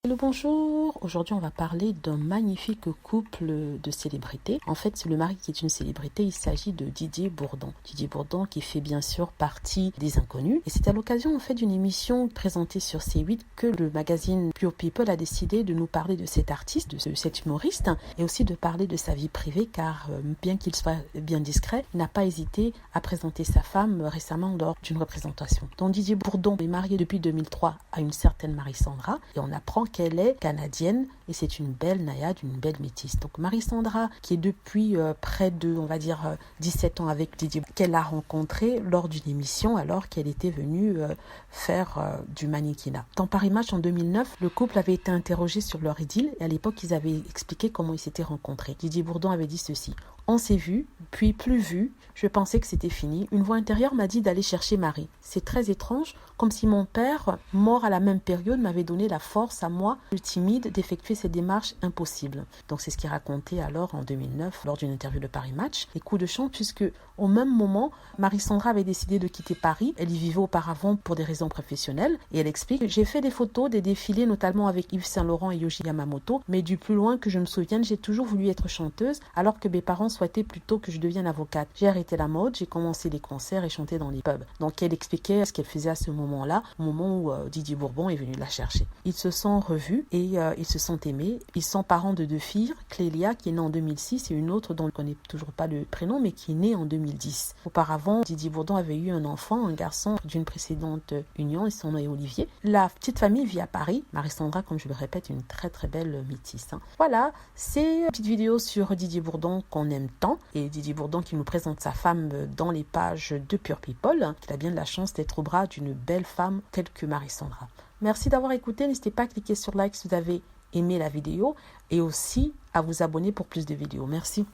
Hello, bonjour. Aujourd'hui, on va parler d'un magnifique couple de célébrités. En fait, c'est le mari qui est une célébrité. Il s'agit de Didier Bourdon. Didier Bourdon qui fait bien sûr partie des Inconnus. Et c'est à l'occasion en fait d'une émission présentée sur C8 que le magazine Pure People a décidé de nous parler de cet artiste, de cet humoriste, et aussi de parler de sa vie privée, car bien qu'il soit bien discret, il n'a pas hésité à présenter sa femme récemment lors d'une représentation. Donc Didier Bourdon est marié depuis 2003 à une certaine Marie-Sandra, et on apprend qu'elle est canadienne et c'est une belle naïade, une belle métisse. Donc Marie-Sandra qui est depuis près de, on va dire, 17 ans avec Didier, qu'elle a rencontré lors d'une émission alors qu'elle était venue faire du mannequinat. Dans Paris Match en 2009, le couple avait été interrogé sur leur idylle et à l'époque ils avaient expliqué comment ils s'étaient rencontrés. Didier Bourdon avait dit ceci: on s'est vu, puis plus vu, je pensais que c'était fini. Une voix intérieure m'a dit d'aller chercher Marie. C'est très étrange, comme si mon père, mort à la même période, m'avait donné la force à moi, le timide, d'effectuer ces démarches impossibles. Donc c'est ce qu'il racontait alors en 2009 lors d'une interview de Paris Match. Et coup de chance puisque au même moment, Marie-Sandra avait décidé de quitter Paris. Elle y vivait auparavant pour des raisons professionnelles. Et elle explique: j'ai fait des photos, des défilés, notamment avec Yves Saint Laurent et Yohji Yamamoto. Mais du plus loin que je me souvienne, j'ai toujours voulu être chanteuse, alors que mes parents souhaitaient plutôt que je devienne avocate. J'ai arrêté la mode, j'ai commencé les concerts et chanté dans les pubs. Donc elle expliquait ce qu'elle faisait à ce moment-là, au moment où Didier Bourdon est venu la chercher. Ils se sont revus et ils se sont aimés. Ils sont parents de 2 filles, Clélia qui est née en 2006 et une autre dont on ne connaît toujours pas le prénom mais qui est née en 2010. Auparavant, Didier Bourdon avait eu un enfant, un garçon d'une précédente union et son nom est Olivier. La petite famille vit à Paris. Marie-Sandra, comme je le répète, une très très belle métisse. Voilà, c'est une petite vidéo sur Didier Bourdon qu'on aime tant et Didier Bourdon qui nous présente sa femme dans les pages de Pure People. Il a bien de la chance d'être au bras d'une belle femme telle que Marie-Sandra. Merci d'avoir écouté. N'hésitez pas à cliquer sur like si vous avez aimé la vidéo et aussi à vous abonner pour plus de vidéos. Merci.